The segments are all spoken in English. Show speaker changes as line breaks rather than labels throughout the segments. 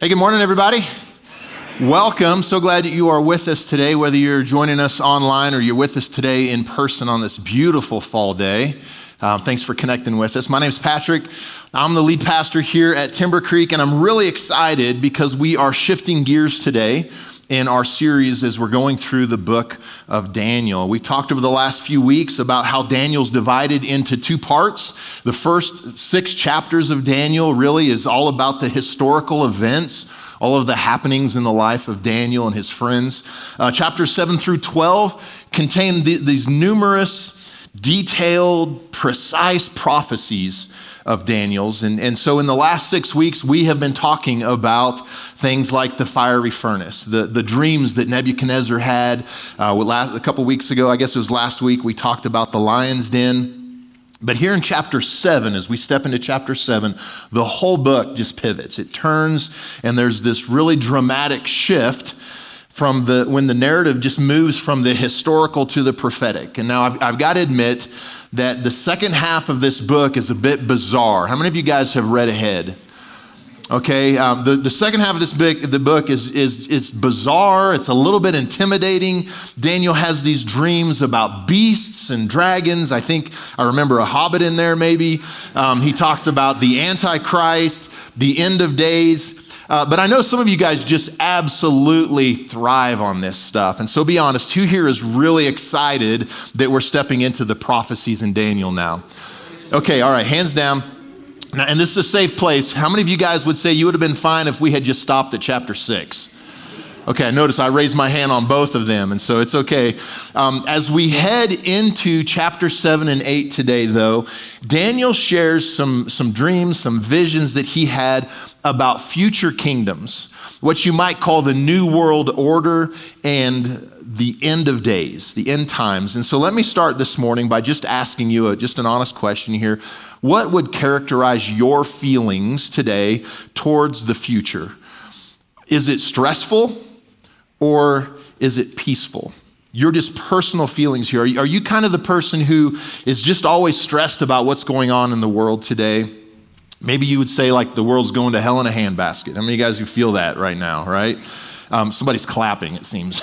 Hey, good morning, everybody. Welcome. So glad that you are with us today, whether you're joining us online or you're with us today in person on this beautiful fall day. Thanks for connecting with us. My name is Patrick. I'm the lead pastor here at Timber Creek, and I'm really excited because we are shifting gears today in our series as we're going through the book of Daniel. We've talked over the last few weeks about how Daniel's divided into two parts. The first 6 chapters of Daniel really is all about the historical events, all of the happenings in the life of Daniel and his friends. Chapters 7 through 12 contain these numerous, detailed, precise prophecies of Daniel's. And so in the last 6 weeks, we have been talking about things like the fiery furnace, the dreams that Nebuchadnezzar had. A couple weeks ago, I guess it was last week, we talked about the lion's den. But here in chapter 7, as we step into chapter 7, the whole book just pivots. It turns, and there's this really dramatic shift from when the narrative just moves from the historical to the prophetic. And now I've got to admit that the second half of this book is a bit bizarre. How many of you guys have read ahead? Okay, the second half of the book is bizarre. It's a little bit intimidating. Daniel has these dreams about beasts and dragons. I think I remember a hobbit in there maybe. He talks about the Antichrist, the end of days. But I know some of you guys just absolutely thrive on this stuff. And so be honest, who here is really excited that we're stepping into the prophecies in Daniel now? Okay, all right, hands down. Now, and this is a safe place. How many of you guys would say you would have been fine if we had just stopped at chapter 6? Okay, notice I raised my hand on both of them, and so it's okay. As we head into chapter 7 and 8 today, though, Daniel shares some dreams, some visions that he had about future kingdoms, what you might call the New World Order and the end of days, the end times. And so let me start this morning by just asking you just an honest question here. What would characterize your feelings today towards the future? Is it stressful or is it peaceful? Your just personal feelings here. Are you kind of the person who is just always stressed about what's going on in the world today? Maybe you would say like the world's going to hell in a handbasket. How many of you guys who feel that right now, right? Somebody's clapping, it seems.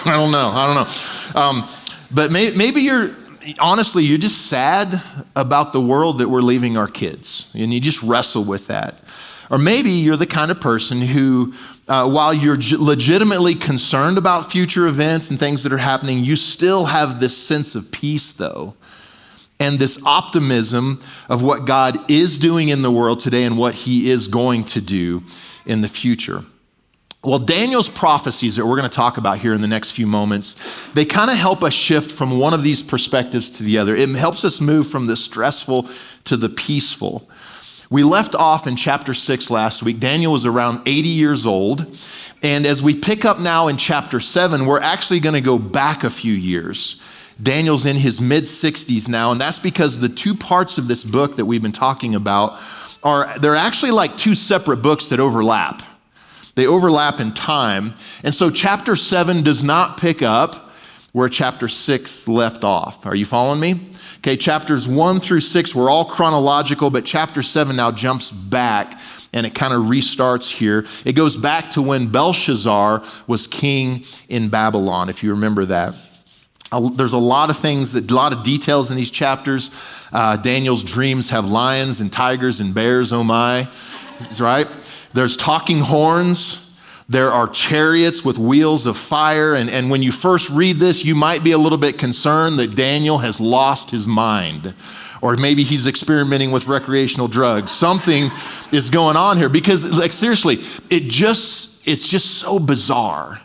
I don't know. But maybe you're just sad about the world that we're leaving our kids, and you just wrestle with that. Or maybe you're the kind of person who, while you're legitimately concerned about future events and things that are happening, you still have this sense of peace, though, and this optimism of what God is doing in the world today and what he is going to do in the future. Well, Daniel's prophecies that we're going to talk about here in the next few moments, they kind of help us shift from one of these perspectives to the other. It helps us move from the stressful to the peaceful. We left off in chapter 6 last week. Daniel was around 80 years old. And as we pick up now in chapter 7, we're actually going to go back a few years. Daniel's in his mid-60s now, and that's because the two parts of this book that we've been talking about they're actually like two separate books that overlap. They overlap in time. And so chapter 7 does not pick up where chapter 6 left off. Are you following me? Okay, chapters 1 through 6 were all chronological, but chapter 7 now jumps back and it kind of restarts here. It goes back to when Belshazzar was king in Babylon, if you remember that. There's a lot of details in these chapters. Daniel's dreams have lions and tigers and bears, oh my, right? There's talking horns. There are chariots with wheels of fire. And when you first read this, you might be a little bit concerned that Daniel has lost his mind. Or maybe he's experimenting with recreational drugs. Something is going on here because, like, seriously, it's just so bizarre.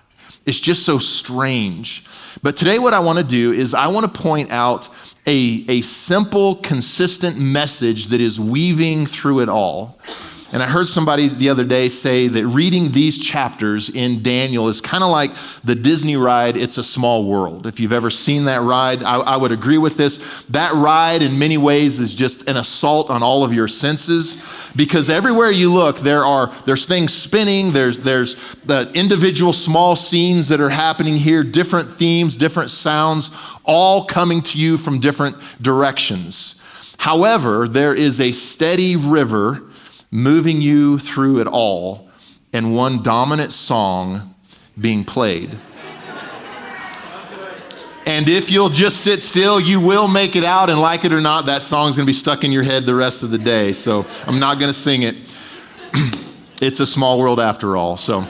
It's just so strange. But today what I want to do is I want to point out a simple, consistent message that is weaving through it all. And I heard somebody the other day say that reading these chapters in Daniel is kind of like the Disney ride, It's a Small World. If you've ever seen that ride, I would agree with this. That ride in many ways is just an assault on all of your senses, because everywhere you look, there's things spinning, there's the individual small scenes that are happening here, different themes, different sounds, all coming to you from different directions. However, there is a steady river moving you through it all, and one dominant song being played. And if you'll just sit still, you will make it out, and like it or not, that song's gonna be stuck in your head the rest of the day. So I'm not gonna sing it. It's a small world after all. So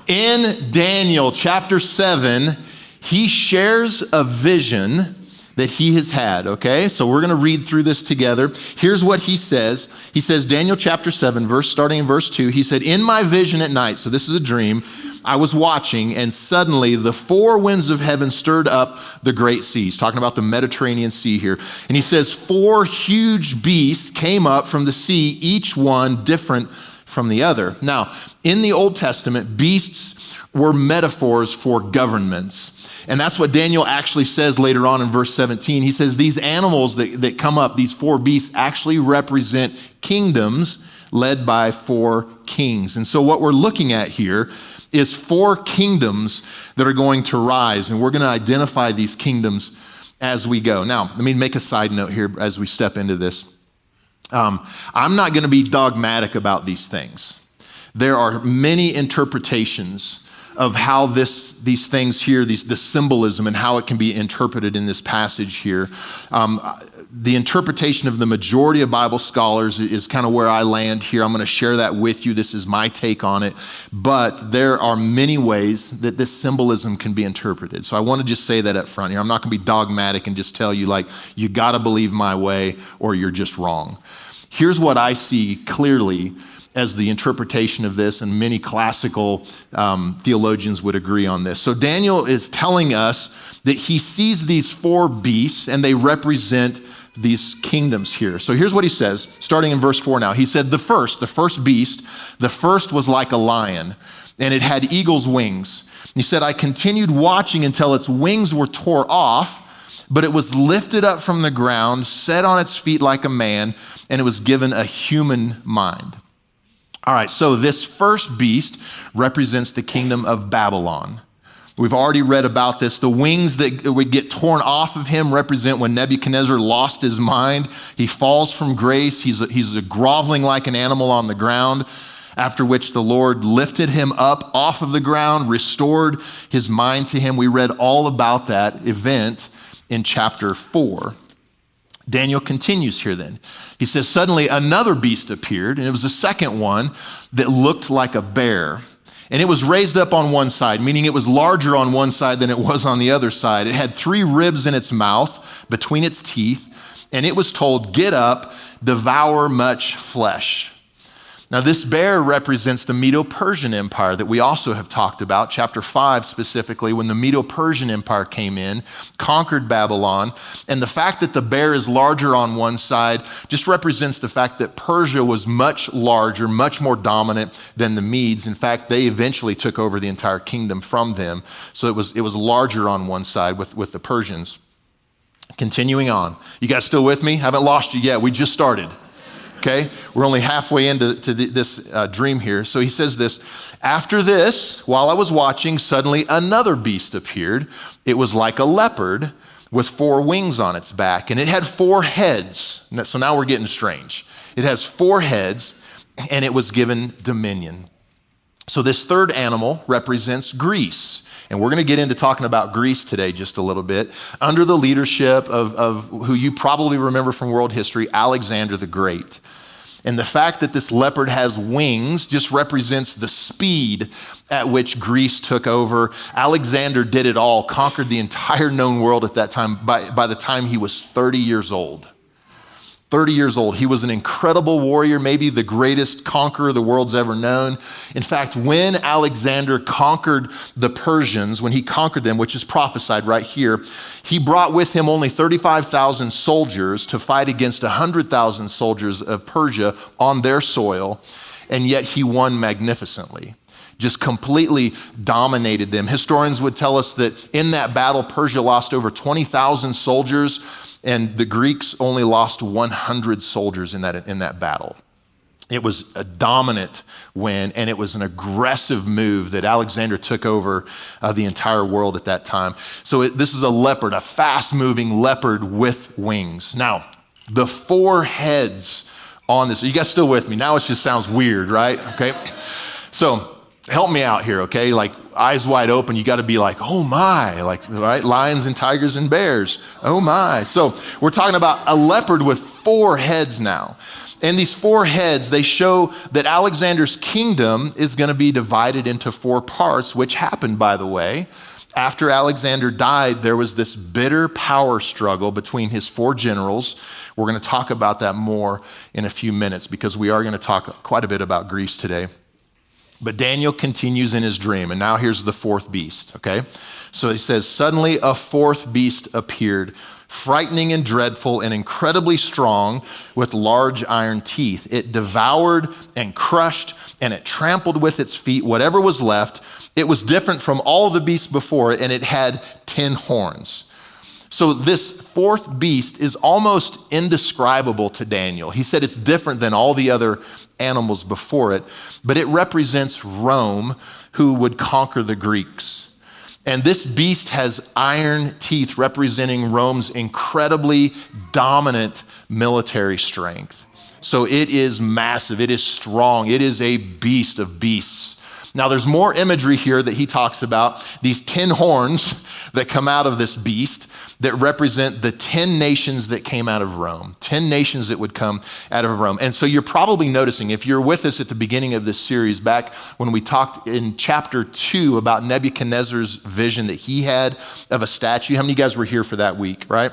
in Daniel chapter 7, he shares a vision that he has had, okay? So we're gonna read through this together. Here's what he says. He says, Daniel chapter 7, starting in verse 2, he said, "In my vision at night," so this is a dream, "I was watching, and suddenly the four winds of heaven stirred up the great seas." Talking about the Mediterranean Sea here. And he says, "Four huge beasts came up from the sea, each one different from the other." Now, in the Old Testament, beasts were metaphors for governments. And that's what Daniel actually says later on in verse 17. He says these animals that come up, these four beasts, actually represent kingdoms led by four kings. And so what we're looking at here is four kingdoms that are going to rise, and we're going to identify these kingdoms as we go. Now, let me make a side note here as we step into this. I'm not going to be dogmatic about these things. There are many interpretations of how these things here, the symbolism and how it can be interpreted in this passage here. The interpretation of the majority of Bible scholars is kind of where I land here. I'm going to share that with you. This is my take on it. But there are many ways that this symbolism can be interpreted. So I want to just say that up front here. I'm not going to be dogmatic and just tell you like, you got to believe my way or you're just wrong. Here's what I see clearly as the interpretation of this, and many classical theologians would agree on this. So Daniel is telling us that he sees these four beasts and they represent these kingdoms here. So here's what he says, starting in verse 4 now. He said, the first beast, the first was like a lion, and it had eagle's wings. He said, I continued watching until its wings were tore off, but it was lifted up from the ground, set on its feet like a man, and it was given a human mind. All right, so this first beast represents the kingdom of Babylon. We've already read about this. The wings that would get torn off of him represent when Nebuchadnezzar lost his mind. He falls from grace. He's groveling like an animal on the ground, after which the Lord lifted him up off of the ground, restored his mind to him. We read all about that event in chapter 4. Daniel continues here then. He says, suddenly another beast appeared, and it was the second one that looked like a bear. And it was raised up on one side, meaning it was larger on one side than it was on the other side. It had 3 ribs in its mouth between its teeth, and it was told, get up, devour much flesh. Now, this bear represents the Medo-Persian Empire that we also have talked about, chapter 5 specifically, when the Medo-Persian Empire came in, conquered Babylon. And the fact that the bear is larger on one side just represents the fact that Persia was much larger, much more dominant than the Medes. In fact, they eventually took over the entire kingdom from them. So it was larger on one side with the Persians. Continuing on. You guys still with me? Haven't lost you yet. We just started. Okay, we're only halfway into this dream here. So he says this, after this, while I was watching, suddenly another beast appeared. It was like a leopard with 4 wings on its back, and it had 4 heads. So now we're getting strange. It has 4 heads, and it was given dominion. So this third animal represents Greece. And we're going to get into talking about Greece today just a little bit, under the leadership of who you probably remember from world history, Alexander the Great. And the fact that this leopard has wings just represents the speed at which Greece took over. Alexander did it all, conquered the entire known world at that time by the time he was 30 years old. 30 years old. He was an incredible warrior, maybe the greatest conqueror the world's ever known. In fact, when Alexander conquered the Persians, when he conquered them, which is prophesied right here, he brought with him only 35,000 soldiers to fight against 100,000 soldiers of Persia on their soil, and yet he won magnificently. Just completely dominated them. Historians would tell us that in that battle, Persia lost over 20,000 soldiers, and the Greeks only lost 100 soldiers in that battle. It was a dominant win, and it was an aggressive move that Alexander took over the entire world at that time. So this is a leopard, a fast-moving leopard with wings. Now, the 4 heads on this. Are you guys still with me? Now it just sounds weird, right? Okay. So help me out here, okay? Like eyes wide open, you got to be like, oh my, like, right? Lions and tigers and bears, oh my. So we're talking about a leopard with 4 heads now. And these 4 heads, they show that Alexander's kingdom is going to be divided into 4 parts, which happened, by the way. After Alexander died, there was this bitter power struggle between his 4 generals. We're going to talk about that more in a few minutes because we are going to talk quite a bit about Greece today. But Daniel continues in his dream, and now here's the 4th beast, okay? So he says, suddenly a 4th beast appeared, frightening and dreadful and incredibly strong with large iron teeth. It devoured and crushed, and it trampled with its feet whatever was left. It was different from all the beasts before it, and it had 10 horns. So this 4th beast is almost indescribable to Daniel. He said it's different than all the other animals before it, but it represents Rome, who would conquer the Greeks. And this beast has iron teeth representing Rome's incredibly dominant military strength. So it is massive, it is strong, it is a beast of beasts. Now there's more imagery here that he talks about, these 10 horns that come out of this beast that represent the 10 nations that came out of Rome, 10 nations that would come out of Rome. And so you're probably noticing, if you're with us at the beginning of this series, back when we talked in chapter 2 about Nebuchadnezzar's vision that he had of a statue. How many of you guys were here for that week, right?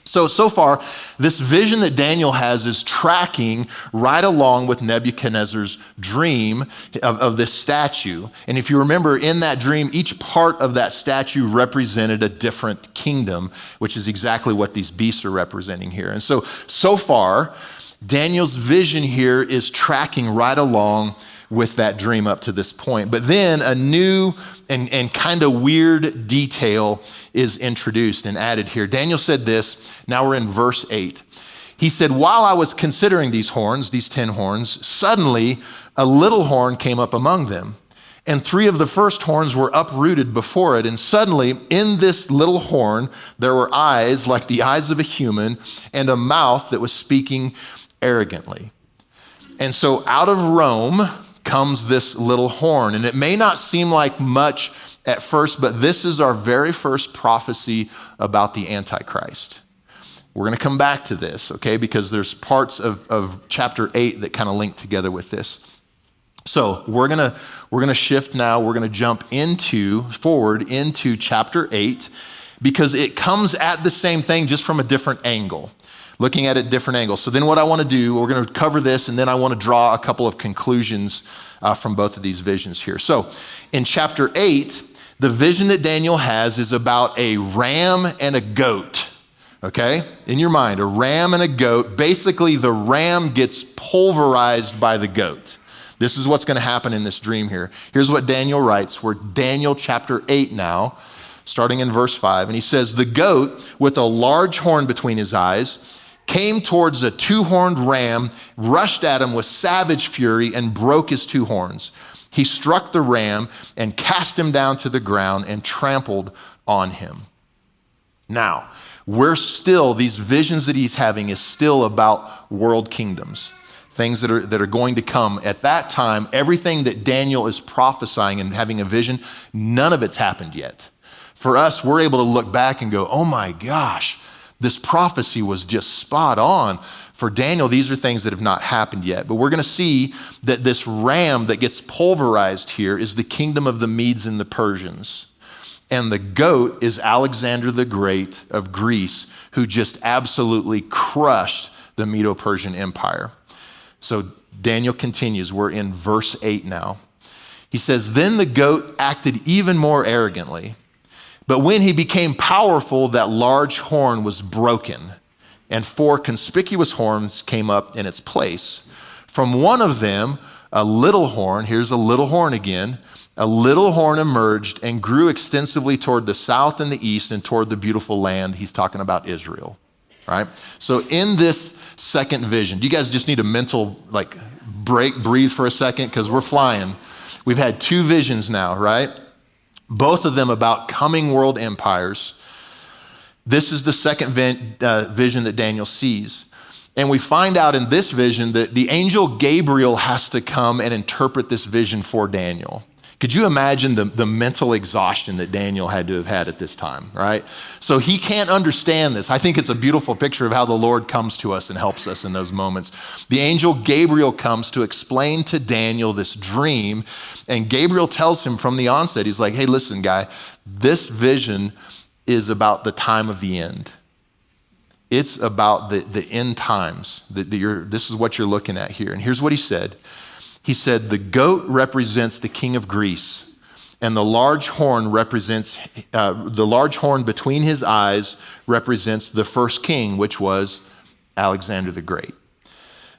So far, this vision that Daniel has is tracking right along with Nebuchadnezzar's dream of this statue. And if you remember, in that dream, each part of that statue represented a different kingdom, which is exactly what these beasts are representing here. And so far, Daniel's vision here is tracking right along with that dream up to this point. But then a new and kind of weird detail is introduced and added here. Daniel said this, now we're in verse 8. He said, while I was considering these horns, these 10 horns, suddenly a little horn came up among them. And 3 of the first horns were uprooted before it. And suddenly in this little horn, there were eyes like the eyes of a human and a mouth that was speaking arrogantly. And so out of Rome comes this little horn. And it may not seem like much at first, but this is our very first prophecy about the Antichrist. We're going to come back to this, okay? Because there's parts of chapter 8 that kind of link together with this. So we're gonna shift now. We're going to jump forward into chapter 8 because it comes at the same thing just from a different angle. Looking at it different angles. So then what I want to do, we're going to cover this, and then I want to draw a couple of conclusions from both of these visions here. So in chapter 8, the vision that Daniel has is about a ram and a goat, okay? In your mind, a ram and a goat. Basically, the ram gets pulverized by the goat. This is what's going to happen in this dream here. Here's what Daniel writes. We're Daniel chapter 8 now, starting in verse 5. And he says, the goat with a large horn between his eyes came towards a 2-horned ram, rushed at him with savage fury, and broke his 2 horns. He struck the ram and cast him down to the ground and trampled on him. Now, these visions that he's having is still about world kingdoms, things that are going to come. At that time, everything that Daniel is prophesying and having a vision, none of it's happened yet. For us, we're able to look back and go, oh my gosh, this prophecy was just spot on. For Daniel, these are things that have not happened yet. But we're going to see that this ram that gets pulverized here is the kingdom of the Medes and the Persians. And the goat is Alexander the Great of Greece, who just absolutely crushed the Medo-Persian Empire. So Daniel continues. We're in verse 8 now. He says, then the goat acted even more arrogantly. But when he became powerful, that large horn was broken, and 4 conspicuous horns came up in its place. From one of them, a little horn, here's a little horn again, a little horn emerged and grew extensively toward the south and the east and toward the beautiful land. He's talking about Israel, right? So in this second vision, do you guys just need a mental breathe for a second? Because we're flying. We've had 2 visions now, right? Both of them about coming world empires. This is the second vision that Daniel sees. And we find out in this vision that the angel Gabriel has to come and interpret this vision for Daniel. Could you imagine the mental exhaustion that Daniel had to have had at this time, right? So he can't understand this. I think it's a beautiful picture of how the Lord comes to us and helps us in those moments. The angel Gabriel comes to explain to Daniel this dream, and Gabriel tells him from the onset, he's like, hey, listen, guy, this vision is about the time of the end. It's about the end times. This is what you're looking at here. And here's what he said. He said, the goat represents the king of Greece, and the large horn between his eyes represents the first king, which was Alexander the Great.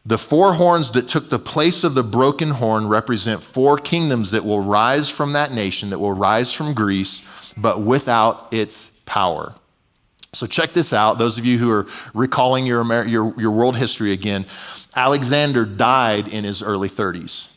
The four horns that took the place of the broken horn represent four kingdoms that will rise from that nation, that will rise from Greece, but without its power. So check this out, those of you who are recalling your world history again. Alexander died in his early 30s.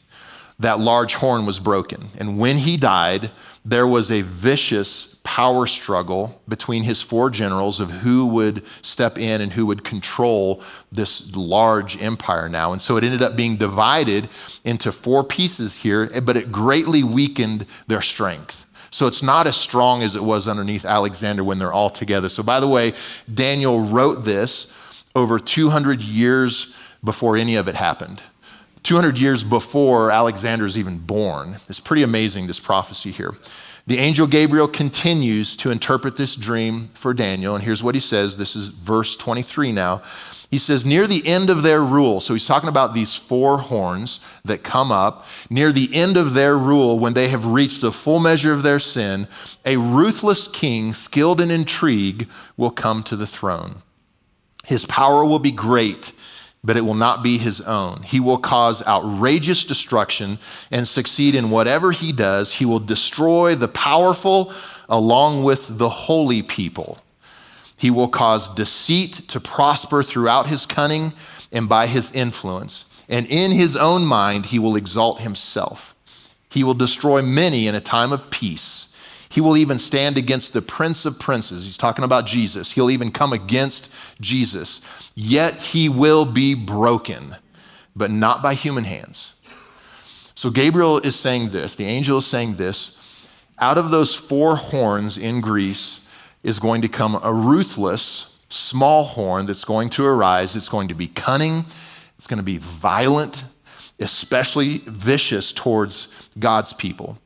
That large horn was broken. And when he died, there was a vicious power struggle between his four generals of who would step in and who would control this large empire now. And so it ended up being divided into four pieces here, but it greatly weakened their strength. So it's not as strong as it was underneath Alexander when they're all together. So by the way, Daniel wrote this over 200 years before any of it happened. 200 years before Alexander's even born. It's pretty amazing, this prophecy here. The angel Gabriel continues to interpret this dream for Daniel, and here's what he says. This is verse 23 now. He says, near the end of their rule, so he's talking about these four horns that come up, near the end of their rule, when they have reached the full measure of their sin, a ruthless king skilled in intrigue will come to the throne. His power will be great, but it will not be his own. He will cause outrageous destruction and succeed in whatever he does. He will destroy the powerful along with the holy people. He will cause deceit to prosper throughout his cunning and by his influence. And in his own mind, he will exalt himself. He will destroy many in a time of peace. He will even stand against the Prince of Princes. He's talking about Jesus. He'll even come against Jesus. Yet he will be broken, but not by human hands. So Gabriel is saying this, the angel is saying this, out of those four horns in Greece is going to come a ruthless, small horn that's going to arise. It's going to be cunning. It's going to be violent, especially vicious towards God's people.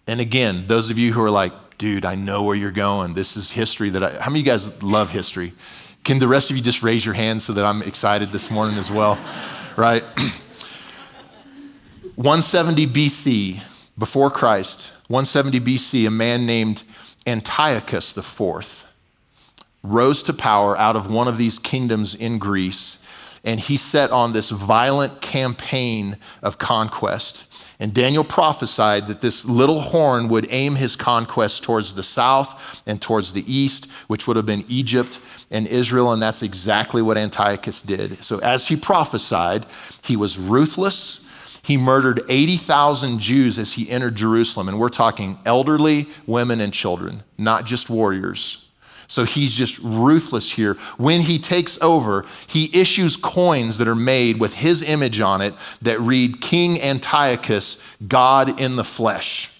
And again, those of you who are like, dude, I know where you're going. This is history how many of you guys love history? Can the rest of you just raise your hands so that I'm excited this morning as well, right? 170 BC, before Christ, 170 BC, a man named Antiochus IV rose to power out of one of these kingdoms in Greece, and he set on this violent campaign of conquest. And Daniel prophesied that this little horn would aim his conquest towards the south and towards the east, which would have been Egypt and Israel, and that's exactly what Antiochus did. So as he prophesied, he was ruthless. He murdered 80,000 Jews as he entered Jerusalem, and we're talking elderly, women, and children, not just warriors. So he's just ruthless here. When he takes over, he issues coins that are made with his image on it that read, King Antiochus, God in the flesh.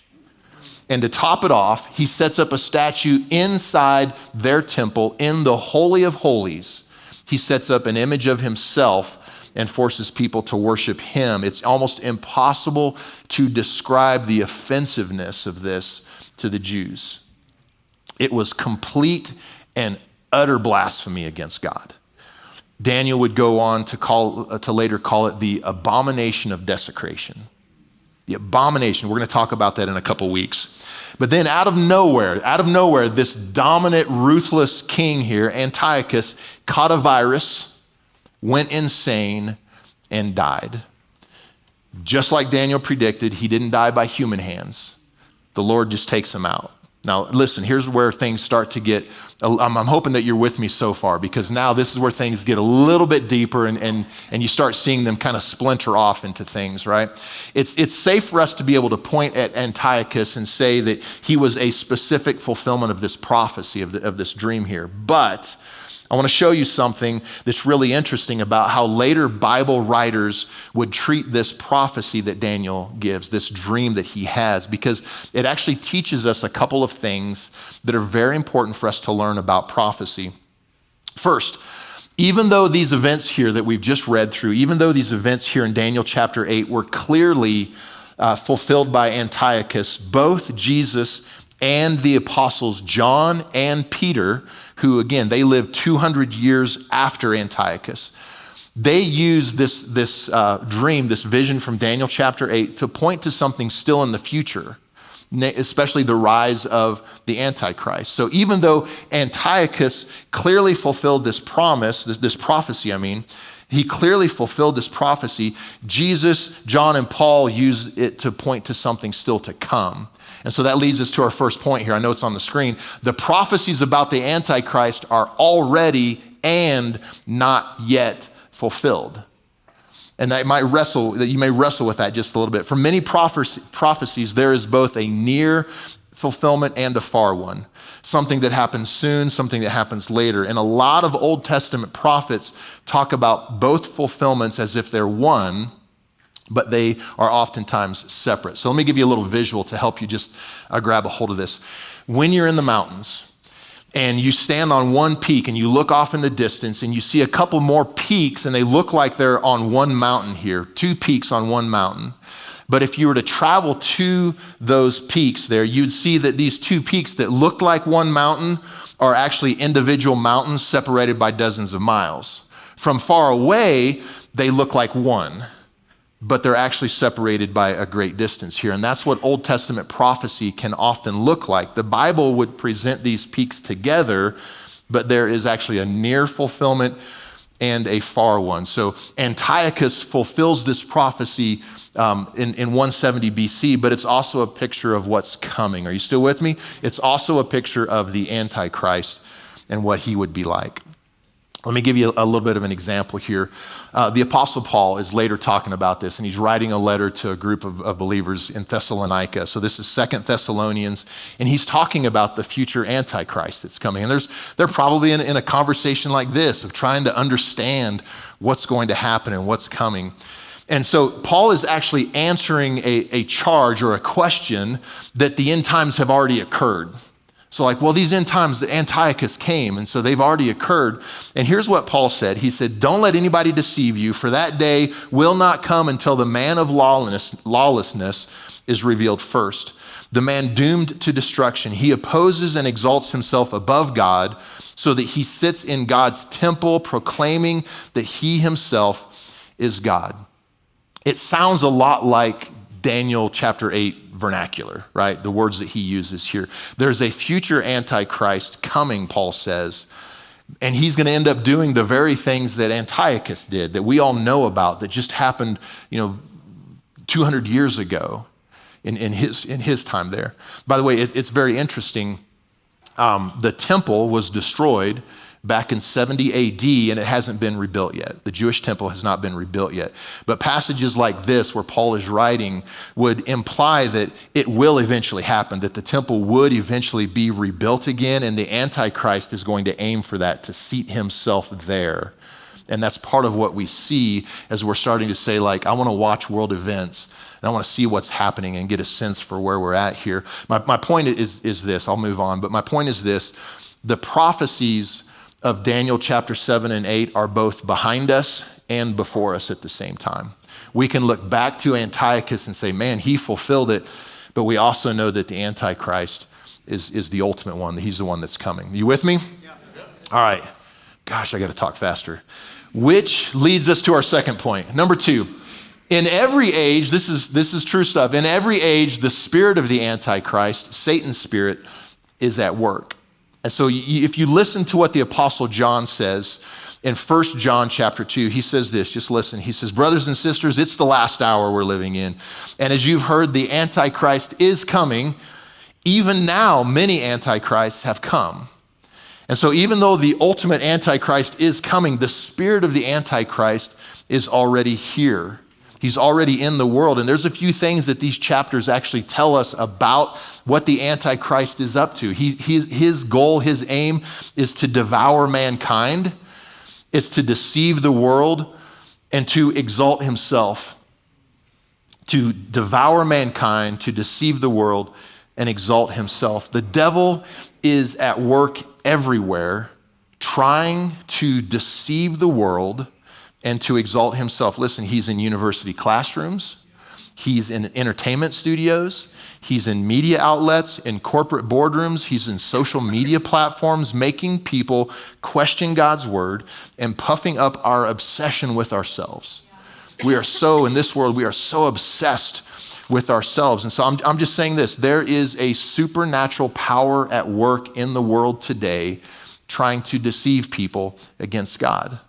And to top it off, he sets up a statue inside their temple in the Holy of Holies. He sets up an image of himself and forces people to worship him. It's almost impossible to describe the offensiveness of this to the Jews. It was complete and utter blasphemy against God. Daniel would go on to later call it the abomination of desecration. The abomination. We're going to talk about that in a couple weeks. But then out of nowhere, this dominant, ruthless king here, Antiochus, caught a virus, went insane, and died. Just like Daniel predicted, he didn't die by human hands. The Lord just takes him out. Now, listen, here's where things start to get, I'm hoping that you're with me so far, because now this is where things get a little bit deeper and you start seeing them kind of splinter off into things, right? It's safe for us to be able to point at Antiochus and say that he was a specific fulfillment of this prophecy, of this dream here. But I want to show you something that's really interesting about how later Bible writers would treat this prophecy that Daniel gives, this dream that he has, because it actually teaches us a couple of things that are very important for us to learn about prophecy. First, even though these events here that we've just read through, even though these events here in Daniel chapter 8 were clearly fulfilled by Antiochus, both Jesus and the apostles John and Peter, who again, they lived 200 years after Antiochus, they use this dream, this vision from Daniel chapter 8 to point to something still in the future, especially the rise of the Antichrist. So even though Antiochus clearly fulfilled this promise, this prophecy, he clearly fulfilled this prophecy, Jesus, John, and Paul use it to point to something still to come. And so that leads us to our first point here. I know it's on the screen. The prophecies about the Antichrist are already and not yet fulfilled. And that you may wrestle with that just a little bit. For many prophecies, there is both a near fulfillment and a far one. Something that happens soon, something that happens later. And a lot of Old Testament prophets talk about both fulfillments as if they're one, but they are oftentimes separate. So let me give you a little visual to help you just grab a hold of this. When you're in the mountains and you stand on one peak and you look off in the distance and you see a couple more peaks and they look like they're on one mountain here, two peaks on one mountain. But if you were to travel to those peaks there, you'd see that these two peaks that look like one mountain are actually individual mountains separated by dozens of miles. From far away, they look like one, but they're actually separated by a great distance here. And that's what Old Testament prophecy can often look like. The Bible would present these peaks together, but there is actually a near fulfillment and a far one. So Antiochus fulfills this prophecy in 170 BC, but it's also a picture of what's coming. Are you still with me? It's also a picture of the Antichrist and what he would be like. Let me give you a little bit of an example here. The Apostle Paul is later talking about this, and he's writing a letter to a group of believers in Thessalonica. So this is 2 Thessalonians, and he's talking about the future Antichrist that's coming. And they're probably in a conversation like this of trying to understand what's going to happen and what's coming. And so Paul is actually answering a charge or a question that the end times have already occurred. So these end times, the Antiochus came, and so they've already occurred. And here's what Paul said. He said, "Don't let anybody deceive you, for that day will not come until the man of lawlessness is revealed first. The man doomed to destruction. He opposes and exalts himself above God, so that he sits in God's temple, proclaiming that he himself is God." It sounds a lot like Daniel chapter 8 vernacular, right? The words that he uses here. There's a future Antichrist coming, Paul says, and he's going to end up doing the very things that Antiochus did, that we all know about, that just happened, 200 years ago in his time there. By the way, it's very interesting. The temple was destroyed back in 70 AD, and it hasn't been rebuilt yet. The Jewish temple has not been rebuilt yet. But passages like this, where Paul is writing, would imply that it will eventually happen, that the temple would eventually be rebuilt again, and the Antichrist is going to aim for that, to seat himself there. And that's part of what we see as we're starting to say, I want to watch world events, and I want to see what's happening and get a sense for where we're at here. My point is this, I'll move on, but my point is this: the prophecies of Daniel chapter 7 and 8 are both behind us and before us at the same time. We can look back to Antiochus and say, man, he fulfilled it, but we also know that the Antichrist is the ultimate one, that he's the one that's coming. You with me? Yeah. All right. Gosh, I got to talk faster. Which leads us to our second point. Number 2, in every age, this is true stuff. In every age, the spirit of the Antichrist, Satan's spirit, is at work. And so if you listen to what the Apostle John says in 1 John chapter 2, he says this, just listen. He says, "Brothers and sisters, it's the last hour we're living in. And as you've heard, the Antichrist is coming. Even now, many Antichrists have come." And so even though the ultimate Antichrist is coming, the spirit of the Antichrist is already here. He's already in the world. And there's a few things that these chapters actually tell us about what the Antichrist is up to. His goal, his aim is to devour mankind. It's to deceive the world and to exalt himself. To devour mankind, to deceive the world and exalt himself. The devil is at work everywhere, trying to deceive the world and to exalt himself. Listen, he's in university classrooms. He's in entertainment studios. He's in media outlets, in corporate boardrooms. He's in social media platforms, making people question God's word and puffing up our obsession with ourselves. We are so, in this world, we are so obsessed with ourselves. And so I'm just saying this, there is a supernatural power at work in the world today trying to deceive people against God.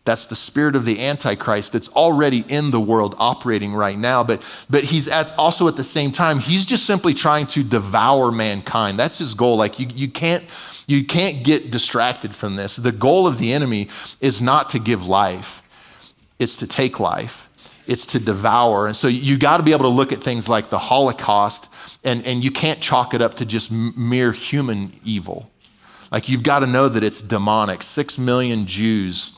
That's the spirit of the Antichrist that's already in the world operating right now. But he's also at the same time, he's just simply trying to devour mankind. That's his goal. Like you can't get distracted from this. The goal of the enemy is not to give life. It's to take life. It's to devour. And so you got to be able to look at things like the Holocaust and you can't chalk it up to just mere human evil. Like you've got to know that it's demonic. 6 million Jews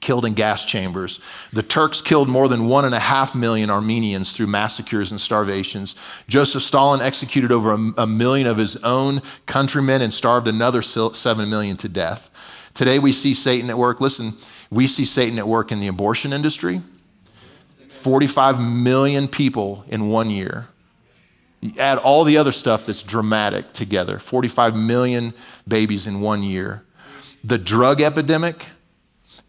killed in gas chambers. The Turks killed more than 1.5 million Armenians through massacres and starvations. Joseph Stalin executed over a million of his own countrymen and starved another 7 million to death. Today we see Satan at work. Listen, we see Satan at work in the abortion industry. 45 million people in 1 year. You add all the other stuff that's dramatic together. 45 million babies in 1 year. The drug epidemic,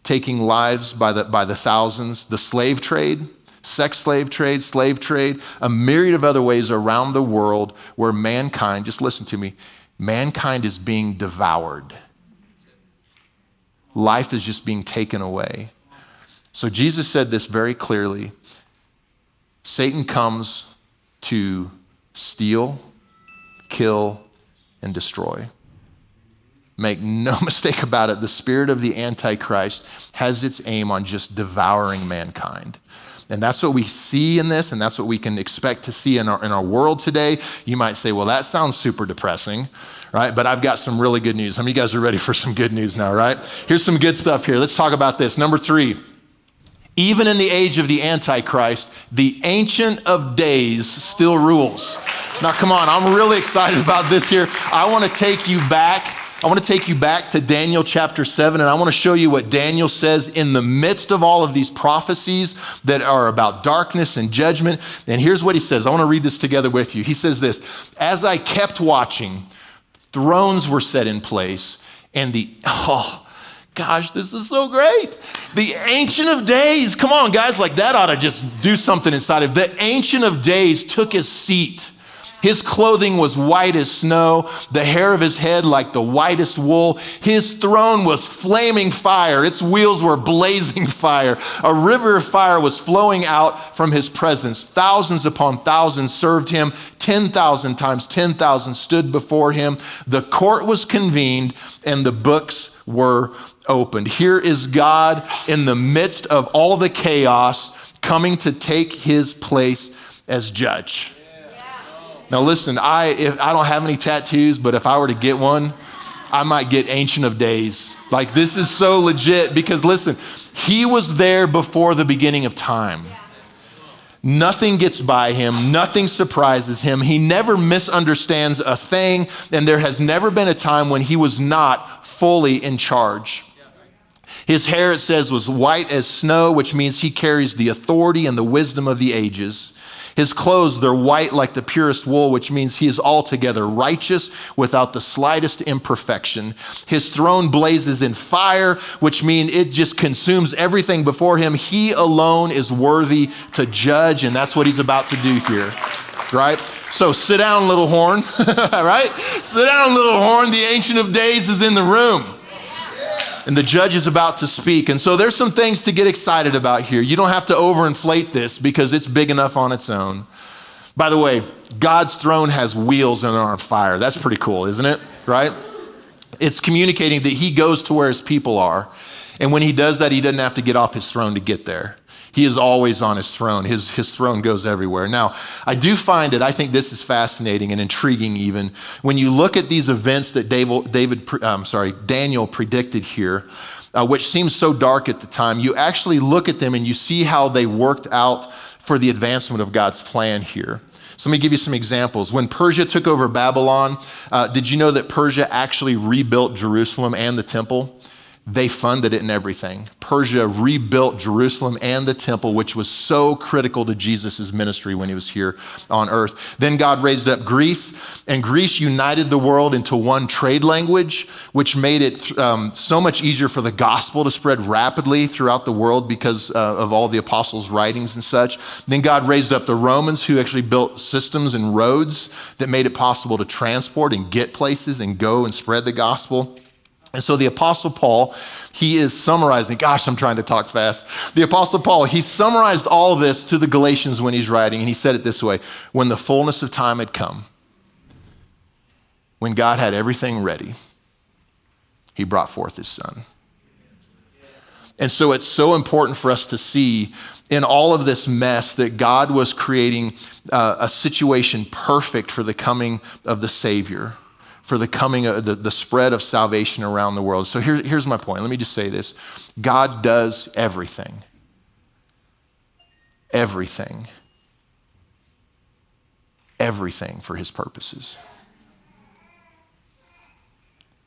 taking lives by the thousands. The slave trade, sex slave trade, a myriad of other ways around the world where mankind, just listen to me, mankind is being devoured. Life is just being taken away. So Jesus said this very clearly. Satan comes to steal, kill, and destroy. Make no mistake about it, the spirit of the Antichrist has its aim on just devouring mankind. And that's what we see in this, and that's what we can expect to see in our world today. You might say, well, that sounds super depressing, right? But I've got some really good news. How many of you guys are ready for some good news now, right? Here's some good stuff here. Let's talk about this. Number 3, even in the age of the Antichrist, the Ancient of Days still rules. Now, come on, I'm really excited about this here. I want to take you back to Daniel chapter 7, and I want to show you what Daniel says in the midst of all of these prophecies that are about darkness and judgment. And here's what he says. I want to read this together with you. He says this, as I kept watching, thrones were set in place, and gosh, this is so great. The Ancient of Days, come on guys, like that ought to just do something inside of. The Ancient of Days took his seat. His clothing was white as snow, the hair of his head like the whitest wool. His throne was flaming fire. Its wheels were blazing fire. A river of fire was flowing out from his presence. Thousands upon thousands served him. 10,000 times 10,000 stood before him. The court was convened and the books were opened. Here is God in the midst of all the chaos coming to take his place as judge. Now listen, I don't have any tattoos, but if I were to get one, I might get Ancient of Days. Like this is so legit because listen, he was there before the beginning of time. Nothing gets by him. Nothing surprises him. He never misunderstands a thing, and there has never been a time when he was not fully in charge. His hair, it says, was white as snow, which means he carries the authority and the wisdom of the ages. His clothes, they're white like the purest wool, which means he is altogether righteous without the slightest imperfection. His throne blazes in fire, which means it just consumes everything before him. He alone is worthy to judge, and that's what he's about to do here, right? So sit down, little horn, right? Sit down, little horn. The Ancient of Days is in the room. And the judge is about to speak. And so there's some things to get excited about here. You don't have to overinflate this because it's big enough on its own. By the way, God's throne has wheels and are on fire. That's pretty cool, isn't it? Right? It's communicating that he goes to where his people are. And when he does that, he doesn't have to get off his throne to get there. He is always on his throne. His throne goes everywhere. Now, I do find it, I think this is fascinating and intriguing even. When you look at these events that Daniel predicted here, which seems so dark at the time, you actually look at them and you see how they worked out for the advancement of God's plan here. So let me give you some examples. When Persia took over Babylon, did you know that Persia actually rebuilt Jerusalem and the temple? They funded it and everything. Persia rebuilt Jerusalem and the temple, which was so critical to Jesus' ministry when he was here on earth. Then God raised up Greece, and Greece united the world into one trade language, which made it so much easier for the gospel to spread rapidly throughout the world because of all the apostles' writings and such. Then God raised up the Romans, who actually built systems and roads that made it possible to transport and get places and go and spread the gospel. And so the Apostle Paul, he is summarizing, gosh, I'm trying to talk fast. The Apostle Paul, he summarized all of this to the Galatians when he's writing, and he said it this way: when the fullness of time had come, when God had everything ready, he brought forth his son. And so it's so important for us to see in all of this mess that God was creating a situation perfect for the coming of the Savior, for the coming of the spread of salvation around the world. So here's my point. Let me just say this. God does everything. Everything. Everything for his purposes.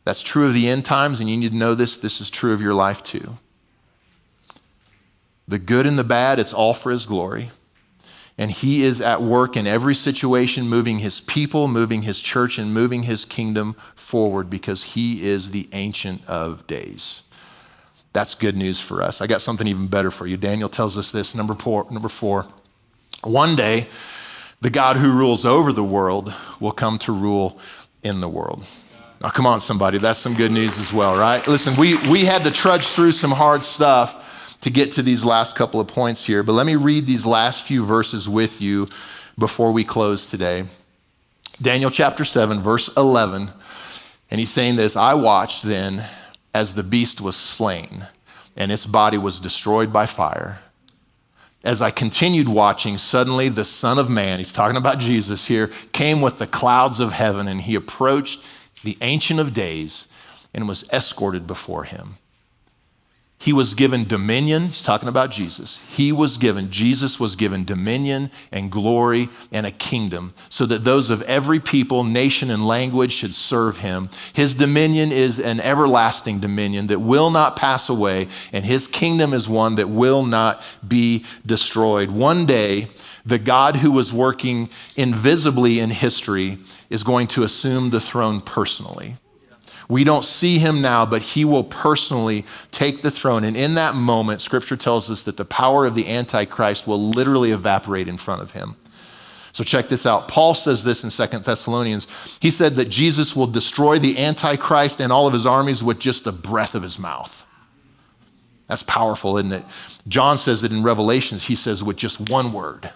That's true of the end times, and you need to know this. This is true of your life too. The good and the bad, it's all for his glory. And he is at work in every situation, moving his people, moving his church, and moving his kingdom forward because he is the Ancient of Days. That's good news for us. I got something even better for you. Daniel tells us this, number four. One day, the God who rules over the world will come to rule in the world. Now, come on, somebody. That's some good news as well, right? Listen, we had to trudge through some hard stuff to get to these last couple of points here, but let me read these last few verses with you before we close today. Daniel chapter 7, verse 11, and he's saying this: I watched then as the beast was slain, and its body was destroyed by fire. As I continued watching, suddenly the Son of Man, he's talking about Jesus here, came with the clouds of heaven, and he approached the Ancient of Days and was escorted before him. He was given dominion. He's talking about Jesus. Jesus was given dominion and glory and a kingdom so that those of every people, nation, and language should serve him. His dominion is an everlasting dominion that will not pass away, and his kingdom is one that will not be destroyed. One day, the God who was working invisibly in history is going to assume the throne personally. We don't see him now, but he will personally take the throne. And in that moment, scripture tells us that the power of the Antichrist will literally evaporate in front of him. So check this out. Paul says this in 2 Thessalonians. He said that Jesus will destroy the Antichrist and all of his armies with just the breath of his mouth. That's powerful, isn't it? John says it in Revelations. He says with just one word: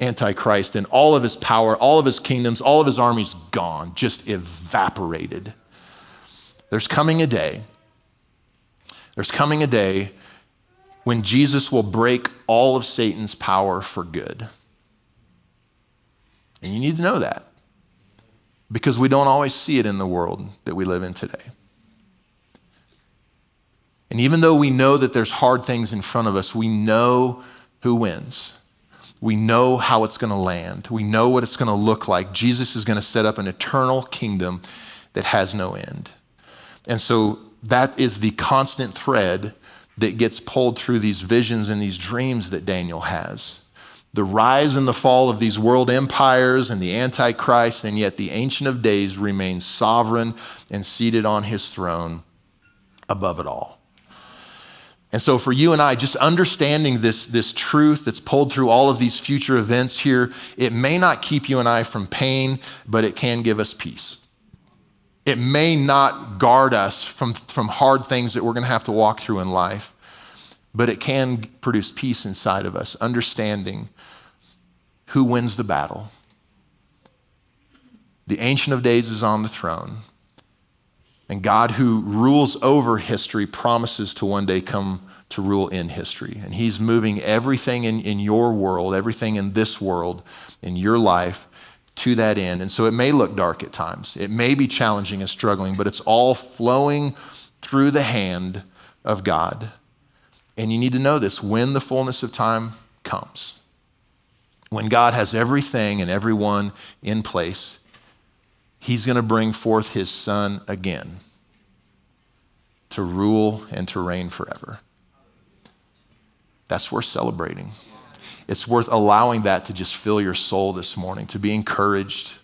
Antichrist and all of his power, all of his kingdoms, all of his armies gone, just evaporated. There's coming a day when Jesus will break all of Satan's power for good. And you need to know that because we don't always see it in the world that we live in today. And even though we know that there's hard things in front of us, we know who wins. We know how it's going to land. We know what it's going to look like. Jesus is going to set up an eternal kingdom that has no end. And so that is the constant thread that gets pulled through these visions and these dreams that Daniel has. The rise and the fall of these world empires and the Antichrist, and yet the Ancient of Days remains sovereign and seated on his throne above it all. And so for you and I, just understanding this truth that's pulled through all of these future events here, it may not keep you and I from pain, but it can give us peace. It may not guard us from hard things that we're going to have to walk through in life, but it can produce peace inside of us, understanding who wins the battle. The Ancient of Days is on the throne. And God, who rules over history, promises to one day come to rule in history. And he's moving everything in your world, everything in this world, in your life, to that end. And so it may look dark at times. It may be challenging and struggling, but it's all flowing through the hand of God. And you need to know this: when the fullness of time comes, when God has everything and everyone in place, he's going to bring forth his Son again to rule and to reign forever. That's worth celebrating. It's worth allowing that to just fill your soul this morning, to be encouraged.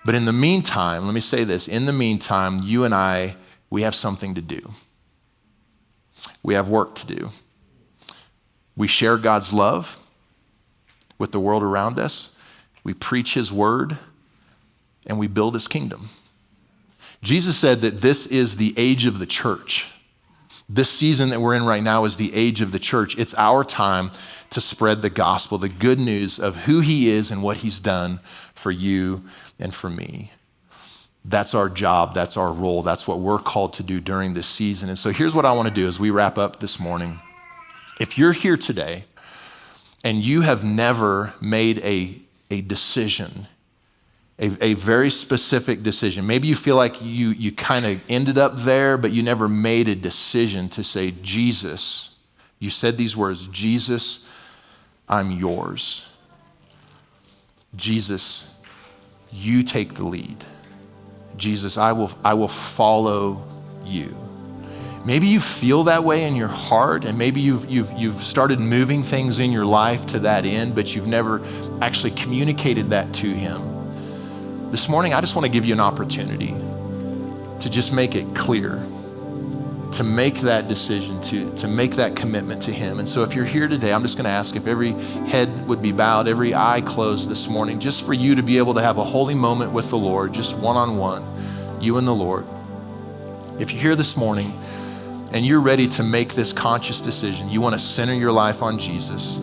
But in the meantime, let me say this: in the meantime, you and I, we have something to do. We have work to do. We share God's love with the world around us. We preach his word, and we build his kingdom. Jesus said that this is the age of the church. This season that we're in right now is the age of the church. It's our time to spread the gospel, the good news of who he is and what he's done for you and for me. That's our job. That's our role. That's what we're called to do during this season. And so here's what I want to do as we wrap up this morning. If you're here today and you have never made a decision, a very specific decision, maybe you feel like you kind of ended up there, but you never made a decision to say, Jesus, you said these words, Jesus, I'm yours. Jesus, you take the lead. Jesus, I will follow you. Maybe you feel that way in your heart, and maybe you've started moving things in your life to that end, but you've never actually communicated that to him. This morning, I just want to give you an opportunity to just make it clear, to make that decision, to make that commitment to him. And so if you're here today, I'm just going to ask if every head would be bowed, every eye closed this morning, just for you to be able to have a holy moment with the Lord, just one-on-one, you and the Lord. If you're here this morning and you're ready to make this conscious decision, you want to center your life on Jesus,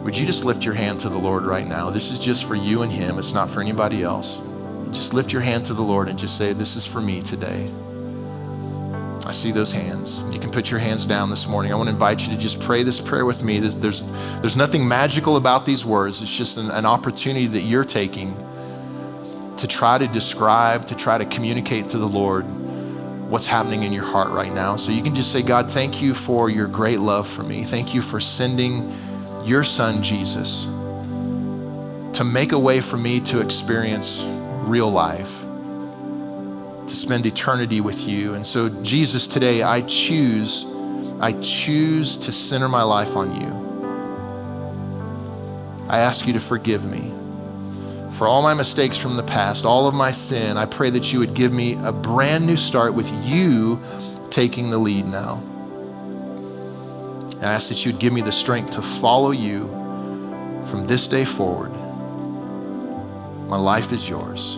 would you just lift your hand to the Lord right now? This is just for you and him. It's not for anybody else. Just lift your hand to the Lord and just say, this is for me today. I see those hands. You can put your hands down this morning. I want to invite you to just pray this prayer with me. There's nothing magical about these words. It's just an opportunity that you're taking to try to describe, to try to communicate to the Lord what's happening in your heart right now. So you can just say, God, thank you for your great love for me. Thank you for sending your Son, Jesus, to make a way for me to experience real life, to spend eternity with you. And so, Jesus, today I choose to center my life on you. I ask you to forgive me for all my mistakes from the past, all of my sin. I pray that you would give me a brand new start with you taking the lead now. I ask that you'd give me the strength to follow you from this day forward. My life is yours.